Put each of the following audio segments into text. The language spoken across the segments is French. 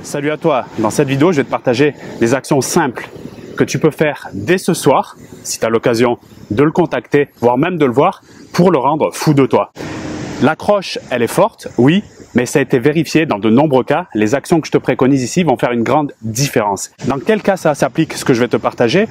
Salut à toi, dans cette vidéo je vais te partager des actions simples que tu peux faire dès ce soir, si tu as l'occasion de le contacter, voire même de le voir, pour le rendre fou de toi. L'accroche, elle est forte, oui, mais ça a été vérifié dans de nombreux cas. Les actions que je te préconise ici vont faire une grande différence. Dans quel cas ça s'applique, ce que je vais te partager?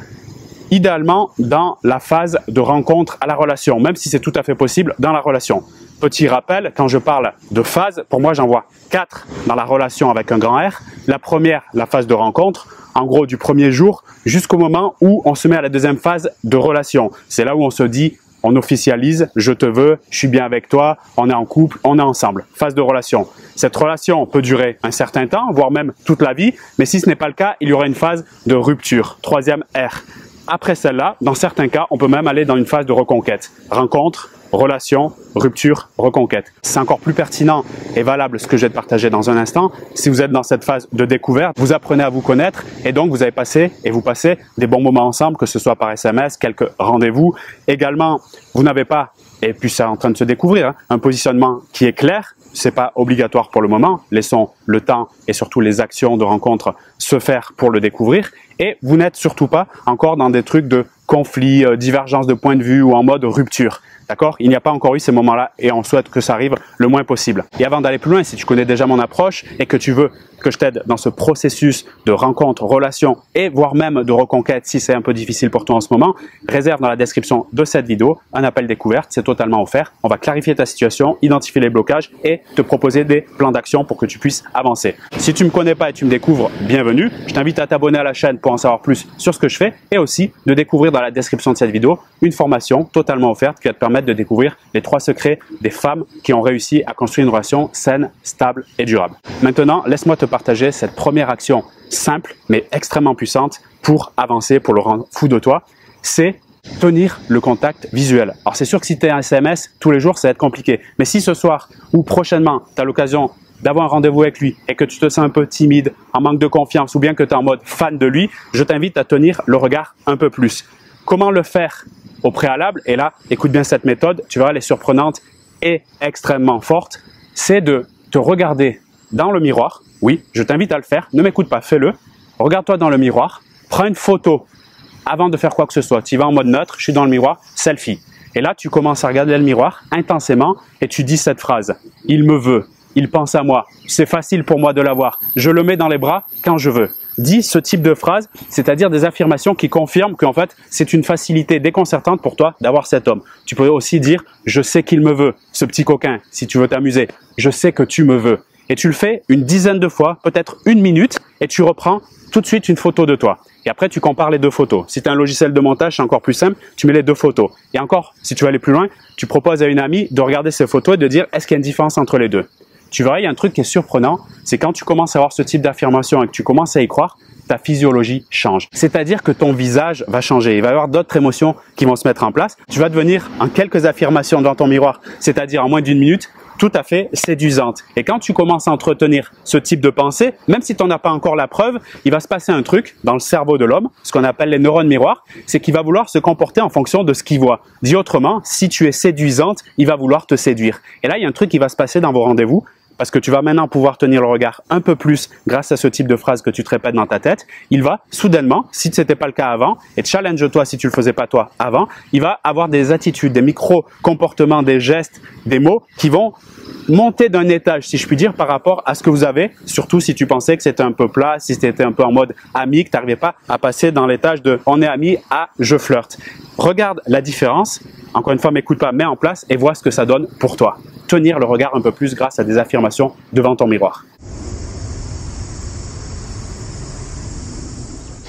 Idéalement, dans la phase de rencontre à la relation, même si c'est tout à fait possible dans la relation. Petit rappel, quand je parle de phase, pour moi j'en vois 4 dans la relation avec un grand R. La première, la phase de rencontre, en gros du premier jour jusqu'au moment où on se met à la deuxième phase de relation. C'est là où on se dit, on officialise, je te veux, je suis bien avec toi, on est en couple, on est ensemble. Phase de relation. Cette relation peut durer un certain temps, voire même toute la vie, mais si ce n'est pas le cas, il y aura une phase de rupture. Troisième R. Après celle-là, dans certains cas, on peut même aller dans une phase de reconquête. Rencontre, relation, rupture, reconquête. C'est encore plus pertinent et valable ce que je vais te partager dans un instant. Si vous êtes dans cette phase de découverte, vous apprenez à vous connaître et donc vous avez passé et vous passez des bons moments ensemble, que ce soit par SMS, quelques rendez-vous. Également, vous n'avez pas, et puis c'est en train de se découvrir, un positionnement qui est clair. C'est pas obligatoire pour le moment. Laissons le temps et surtout les actions de rencontre se faire pour le découvrir. Et vous n'êtes surtout pas encore dans des trucs de conflit, divergence de point de vue ou en mode rupture. D'accord? Il n'y a pas encore eu ces moments-là et on souhaite que ça arrive le moins possible. Et avant d'aller plus loin, si tu connais déjà mon approche et que tu veux que je t'aide dans ce processus de rencontre, relation et voire même de reconquête si c'est un peu difficile pour toi en ce moment, réserve dans la description de cette vidéo un appel découverte, c'est totalement offert. On va clarifier ta situation, identifier les blocages et te proposer des plans d'action pour que tu puisses avancer. Si tu ne me connais pas et tu me découvres, bienvenue. Je t'invite à t'abonner à la chaîne pour en savoir plus sur ce que je fais et aussi de découvrir dans la description de cette vidéo une formation totalement offerte qui va te permettre de découvrir les 3 secrets des femmes qui ont réussi à construire une relation saine, stable et durable. Maintenant, laisse-moi te partager cette première action simple mais extrêmement puissante pour avancer, pour le rendre fou de toi. C'est tenir le contact visuel. Alors c'est sûr que si tu es un SMS tous les jours, ça va être compliqué. Mais si ce soir ou prochainement, tu as l'occasion d'avoir un rendez-vous avec lui et que tu te sens un peu timide, en manque de confiance ou bien que tu es en mode fan de lui, je t'invite à tenir le regard un peu plus. Comment le faire au préalable? Et là, écoute bien cette méthode, tu verras, elle est surprenante et extrêmement forte. C'est de te regarder dans le miroir. Oui, je t'invite à le faire. Ne m'écoute pas, fais-le. Regarde-toi dans le miroir. Prends une photo avant de faire quoi que ce soit. Tu vas en mode neutre, je suis dans le miroir, selfie. Et là, tu commences à regarder le miroir intensément et tu dis cette phrase. Il me veut. Il pense à moi. C'est facile pour moi de l'avoir. Je le mets dans les bras quand je veux. Dis ce type de phrase, c'est-à-dire des affirmations qui confirment qu'en fait, c'est une facilité déconcertante pour toi d'avoir cet homme. Tu peux aussi dire « Je sais qu'il me veut, ce petit coquin, si tu veux t'amuser. Je sais que tu me veux. » Et tu le fais une dizaine de fois, peut-être 1 minute, et tu reprends tout de suite une photo de toi. Et après, tu compares les 2 photos. Si tu as un logiciel de montage, c'est encore plus simple, tu mets les 2 photos. Et encore, si tu veux aller plus loin, tu proposes à une amie de regarder ces photos et de dire « Est-ce qu'il y a une différence entre les 2 ?» Tu verras, il y a un truc qui est surprenant, c'est quand tu commences à avoir ce type d'affirmation et que tu commences à y croire, ta physiologie change. C'est-à-dire que ton visage va changer. Il va y avoir d'autres émotions qui vont se mettre en place. Tu vas devenir, en quelques affirmations dans ton miroir, c'est-à-dire en moins d'1 minute, tout à fait séduisante. Et quand tu commences à entretenir ce type de pensée, même si tu n'en as pas encore la preuve, il va se passer un truc dans le cerveau de l'homme, ce qu'on appelle les neurones miroirs, c'est qu'il va vouloir se comporter en fonction de ce qu'il voit. Dit autrement, si tu es séduisante, il va vouloir te séduire. Et là, il y a un truc qui va se passer dans vos rendez-vous, parce que tu vas maintenant pouvoir tenir le regard un peu plus grâce à ce type de phrase que tu te répètes dans ta tête. Il va soudainement, si ce n'était pas le cas avant, et challenge-toi si tu le faisais pas toi avant, il va avoir des attitudes, des micro-comportements, des gestes, des mots qui vont monter d'un étage, si je puis dire, par rapport à ce que vous avez, surtout si tu pensais que c'était un peu plat, si c'était un peu en mode ami, que tu n'arrivais pas à passer dans l'étage de « on est amis » à « je flirte ». Regarde la différence, encore une fois, m'écoute pas, mets en place et vois ce que ça donne pour toi. Tenir le regard un peu plus grâce à des affirmations devant ton miroir.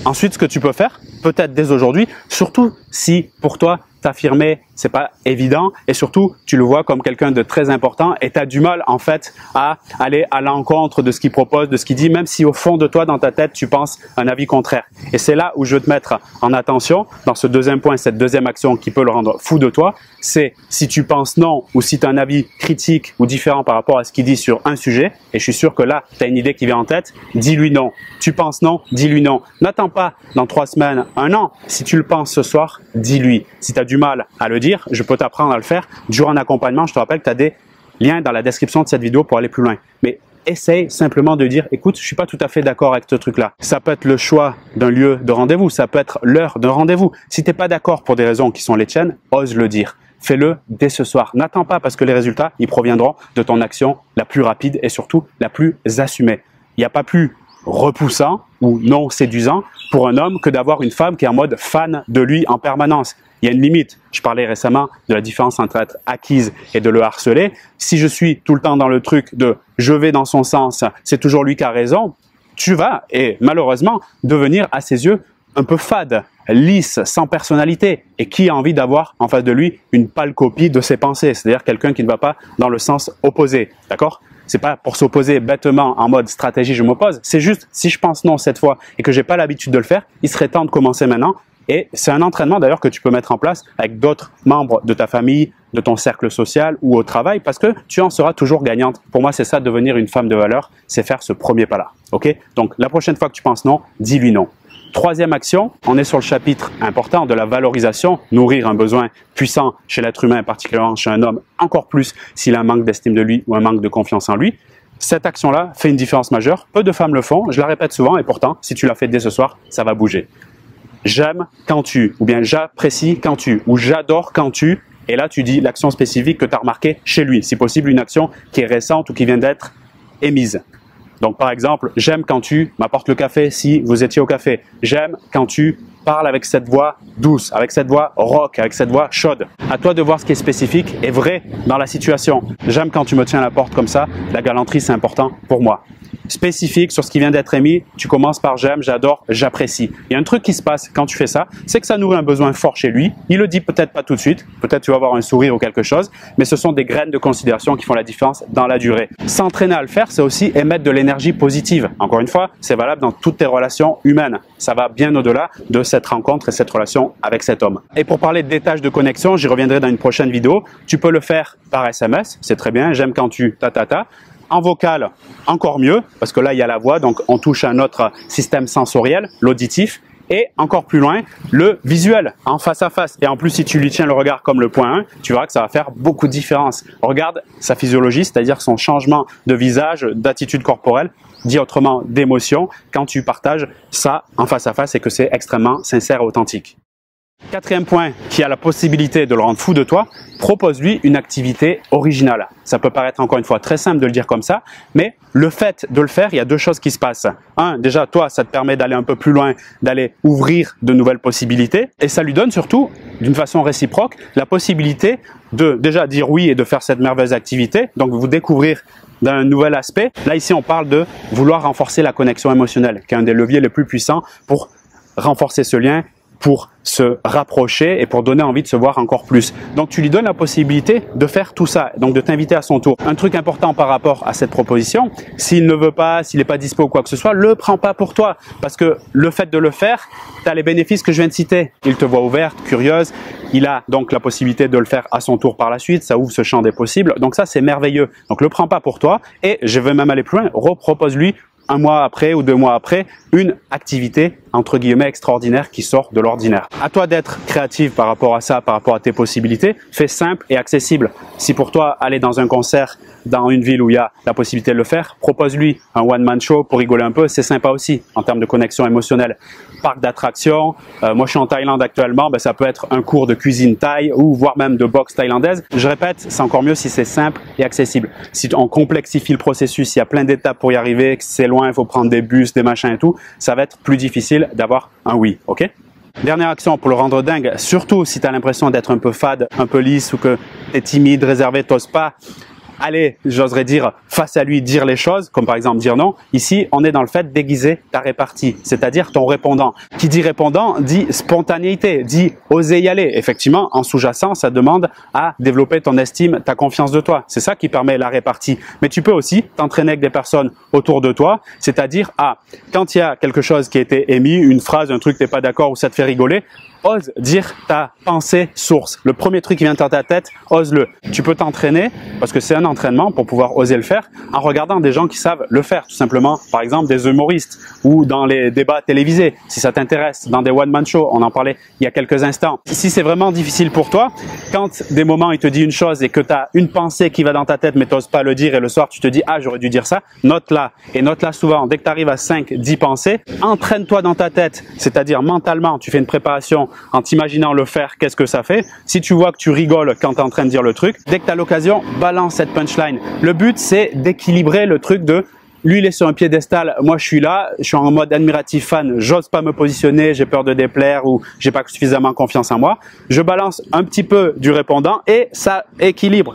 Ensuite, ce que tu peux faire, peut-être dès aujourd'hui, surtout si pour toi, t'affirmer, c'est pas évident et surtout, tu le vois comme quelqu'un de très important et tu as du mal en fait à aller à l'encontre de ce qu'il propose, de ce qu'il dit, même si au fond de toi, dans ta tête, tu penses un avis contraire. Et c'est là où je veux te mettre en attention, dans ce deuxième point, cette deuxième action qui peut le rendre fou de toi, c'est si tu penses non ou si tu as un avis critique ou différent par rapport à ce qu'il dit sur un sujet, et je suis sûr que là, tu as une idée qui vient en tête, dis-lui non. Tu penses non, dis-lui non. N'attends pas dans 3 semaines, 1 an. Si tu le penses ce soir, dis-lui. Si tu as du mal à le dire, je peux t'apprendre à le faire durant un accompagnement. Je te rappelle que tu as des liens dans la description de cette vidéo pour aller plus loin. Mais essaye simplement de dire, écoute, je suis pas tout à fait d'accord avec ce truc-là. Ça peut être le choix d'un lieu de rendez-vous, ça peut être l'heure de rendez-vous. Si tu n'es pas d'accord pour des raisons qui sont les tiennes, ose le dire. Fais-le dès ce soir. N'attends pas parce que les résultats, ils proviendront de ton action la plus rapide et surtout la plus assumée. Il n'y a pas plus repoussant ou non séduisant pour un homme que d'avoir une femme qui est en mode fan de lui en permanence. Il y a une limite. Je parlais récemment de la différence entre être acquise et de le harceler. Si je suis tout le temps dans le truc de je vais dans son sens, c'est toujours lui qui a raison, tu vas, et malheureusement, devenir à ses yeux un peu fade, lisse, sans personnalité. Et qui a envie d'avoir en face de lui une pâle copie de ses pensées, c'est-à-dire quelqu'un qui ne va pas dans le sens opposé, d'accord ? C'est pas pour s'opposer bêtement en mode stratégie je m'oppose, c'est juste si je pense non cette fois et que j'ai pas l'habitude de le faire, il serait temps de commencer maintenant. Et c'est un entraînement d'ailleurs que tu peux mettre en place avec d'autres membres de ta famille, de ton cercle social ou au travail parce que tu en seras toujours gagnante. Pour moi, c'est ça, devenir une femme de valeur, c'est faire ce premier pas-là. Ok ? Donc, la prochaine fois que tu penses non, dis-lui non. Troisième action, on est sur le chapitre important de la valorisation, nourrir un besoin puissant chez l'être humain, particulièrement chez un homme, encore plus s'il a un manque d'estime de lui ou un manque de confiance en lui. Cette action-là fait une différence majeure. Peu de femmes le font, je la répète souvent et pourtant, si tu l'as fait dès ce soir, ça va bouger. J'aime quand tu, ou bien j'apprécie quand tu, ou j'adore quand tu, et là tu dis l'action spécifique que tu as remarquée chez lui, si possible une action qui est récente ou qui vient d'être émise. Donc par exemple, j'aime quand tu m'apportes le café si vous étiez au café. J'aime quand tu parles avec cette voix douce, avec cette voix rock, avec cette voix chaude. À toi de voir ce qui est spécifique et vrai dans la situation. J'aime quand tu me tiens la porte comme ça, la galanterie c'est important pour moi. Spécifique sur ce qui vient d'être émis, tu commences par j'aime, j'adore, j'apprécie. Il y a un truc qui se passe quand tu fais ça, c'est que ça nourrit un besoin fort chez lui. Il le dit peut-être pas tout de suite, peut-être tu vas avoir un sourire ou quelque chose, mais ce sont des graines de considération qui font la différence dans la durée. S'entraîner à le faire, c'est aussi émettre de l'énergie positive. Encore une fois, c'est valable dans toutes tes relations humaines. Ça va bien au-delà de cette rencontre et cette relation avec cet homme. Et pour parler des tâches de connexion, j'y reviendrai dans une prochaine vidéo. Tu peux le faire par SMS, c'est très bien, j'aime quand tu ta. En vocal, encore mieux, parce que là, il y a la voix, donc on touche à un autre système sensoriel, l'auditif, et encore plus loin, le visuel, en face à face. Et en plus, si tu lui tiens le regard comme le point 1, tu verras que ça va faire beaucoup de différence. Regarde sa physiologie, c'est-à-dire son changement de visage, d'attitude corporelle, dit autrement d'émotion, quand tu partages ça en face à face et que c'est extrêmement sincère et authentique. Quatrième point, qui a la possibilité de le rendre fou de toi, propose-lui une activité originale. Ça peut paraître encore une fois très simple de le dire comme ça, mais le fait de le faire, il y a deux choses qui se passent. Un, déjà, toi, ça te permet d'aller un peu plus loin, d'aller ouvrir de nouvelles possibilités, et ça lui donne surtout, d'une façon réciproque, la possibilité de déjà dire oui et de faire cette merveilleuse activité, donc vous découvrir d'un nouvel aspect. Là, ici, on parle de vouloir renforcer la connexion émotionnelle, qui est un des leviers les plus puissants pour renforcer ce lien, pour se rapprocher et pour donner envie de se voir encore plus. Donc tu lui donnes la possibilité de faire tout ça, donc de t'inviter à son tour. Un truc important par rapport à cette proposition, s'il ne veut pas, s'il n'est pas dispo ou quoi que ce soit, le prends pas pour toi, parce que le fait de le faire, tu as les bénéfices que je viens de citer. Il te voit ouverte, curieuse, il a donc la possibilité de le faire à son tour par la suite, ça ouvre ce champ des possibles, donc ça c'est merveilleux. Donc le prends pas pour toi et je vais même aller plus loin, repropose-lui un mois après ou 2 mois après, une activité entre guillemets extraordinaire qui sort de l'ordinaire. À toi d'être créatif par rapport à ça, par rapport à tes possibilités. Fais simple et accessible. Si pour toi, aller dans un concert dans une ville où il y a la possibilité de le faire, propose-lui un one-man show pour rigoler un peu. C'est sympa aussi en termes de connexion émotionnelle. Parc d'attractions. Moi, je suis en Thaïlande actuellement. Ça peut être un cours de cuisine thaï ou voire même de boxe thaïlandaise. Je répète, c'est encore mieux si c'est simple et accessible. Si on complexifie le processus, il y a plein d'étapes pour y arriver, que c'est loin, il faut prendre des bus, des machins et tout, ça va être plus difficile d'avoir un oui, ok? Dernière action pour le rendre dingue, surtout si tu as l'impression d'être un peu fade, un peu lisse ou que tu es timide, réservé, t'oses pas aller, j'oserais dire, face à lui, dire les choses, comme par exemple dire non. Ici, on est dans le fait d'aiguiser ta répartie, c'est-à-dire ton répondant. Qui dit répondant, dit spontanéité, dit oser y aller. Effectivement, en sous-jacent, ça demande à développer ton estime, ta confiance de toi. C'est ça qui permet la répartie. Mais tu peux aussi t'entraîner avec des personnes autour de toi, c'est-à-dire, quand il y a quelque chose qui a été émis, une phrase, un truc, t'es pas d'accord ou ça te fait rigoler, ose dire ta pensée source. Le premier truc qui vient dans ta tête, ose-le. Tu peux t'entraîner, parce que c'est un entraînement pour pouvoir oser le faire, en regardant des gens qui savent le faire, tout simplement. Par exemple, des humoristes ou dans les débats télévisés, si ça t'intéresse, dans des one-man shows, on en parlait il y a quelques instants. Si c'est vraiment difficile pour toi, quand des moments il te dit une chose et que tu as une pensée qui va dans ta tête mais tu n'oses pas le dire et le soir tu te dis « Ah, j'aurais dû dire ça », note-la. Et note-la souvent. Dès que tu arrives à 5-10 pensées, entraîne-toi dans ta tête, c'est-à-dire mentalement, tu fais une préparation en t'imaginant le faire, qu'est-ce que ça fait. Si tu vois que tu rigoles quand tu es en train de dire le truc, dès que tu as l'occasion, balance cette punchline. Le but, c'est d'équilibrer le truc de lui, il est sur un piédestal, moi je suis là, je suis en mode admiratif fan, j'ose pas me positionner, j'ai peur de déplaire ou j'ai pas suffisamment confiance en moi. Je balance un petit peu du répondant et ça équilibre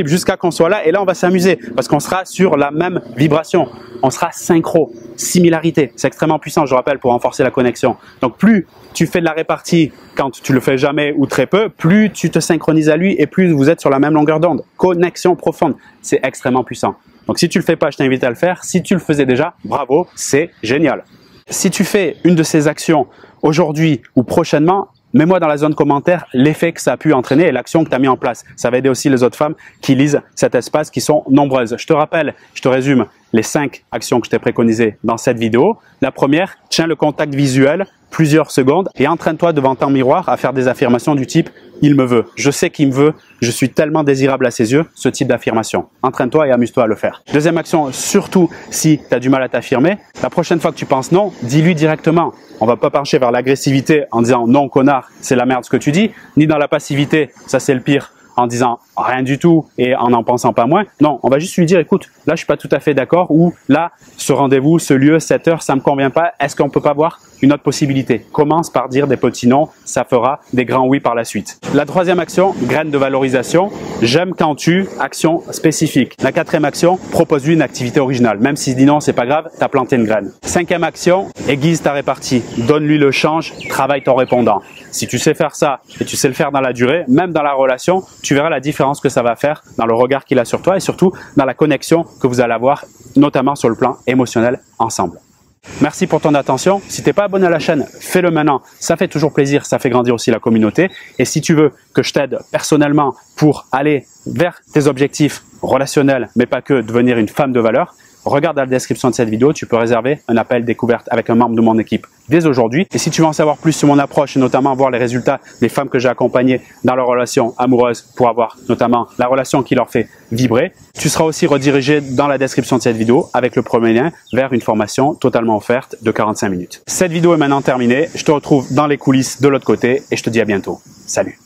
jusqu'à qu'on soit là et là on va s'amuser parce qu'on sera sur la même vibration, on sera synchro, similarité, c'est extrêmement puissant, je rappelle, pour renforcer la connexion. Donc plus tu fais de la répartie quand tu le fais jamais ou très peu, plus tu te synchronises à lui et plus vous êtes sur la même longueur d'onde. Connexion profonde, c'est extrêmement puissant. Donc si tu le fais pas, je t'invite à le faire. Si tu le faisais déjà, bravo, c'est génial. Si tu fais une de ces actions aujourd'hui ou prochainement, mets-moi dans la zone commentaire l'effet que ça a pu entraîner et l'action que tu as mis en place. Ça va aider aussi les autres femmes qui lisent cet espace, qui sont nombreuses. Je te rappelle, je te résume les 5 actions que je t'ai préconisées dans cette vidéo. La première, tiens le contact visuel plusieurs secondes et entraîne-toi devant ton miroir à faire des affirmations du type « Il me veut »,« Je sais qu'il me veut »,« Je suis tellement désirable à ses yeux », ce type d'affirmation. Entraîne-toi et amuse-toi à le faire. Deuxième action, surtout si tu as du mal à t'affirmer, la prochaine fois que tu penses non, dis-lui directement. On va pas pencher vers l'agressivité en disant « Non, connard, c'est la merde ce que tu dis », ni dans la passivité, ça c'est le pire, en disant rien du tout et en n'en pensant pas moins. Non, on va juste lui dire, écoute, là je suis pas tout à fait d'accord ou là, ce rendez-vous, ce lieu, cette heure, ça me convient pas. Est-ce qu'on peut pas voir une autre possibilité? Commence par dire des petits noms, ça fera des grands oui par la suite. La troisième action, graine de valorisation. J'aime quand tu, action spécifique. La quatrième action, propose-lui une activité originale. Même s'il dit non, c'est pas grave, t'as planté une graine. Cinquième action, aiguise ta répartie. Donne-lui le change, travaille ton répondant. Si tu sais faire ça et tu sais le faire dans la durée, même dans la relation, tu verras la différence que ça va faire dans le regard qu'il a sur toi et surtout dans la connexion que vous allez avoir, notamment sur le plan émotionnel ensemble. Merci pour ton attention. Si tu n'es pas abonné à la chaîne, fais-le maintenant. Ça fait toujours plaisir, ça fait grandir aussi la communauté. Et si tu veux que je t'aide personnellement pour aller vers tes objectifs relationnels, mais pas que, devenir une femme de valeur, regarde dans la description de cette vidéo, tu peux réserver un appel découverte avec un membre de mon équipe dès aujourd'hui. Et si tu veux en savoir plus sur mon approche et notamment voir les résultats des femmes que j'ai accompagnées dans leur relation amoureuse pour avoir notamment la relation qui leur fait vibrer, tu seras aussi redirigé dans la description de cette vidéo avec le premier lien vers une formation totalement offerte de 45 minutes. Cette vidéo est maintenant terminée. Je te retrouve dans les coulisses de l'autre côté et je te dis à bientôt. Salut!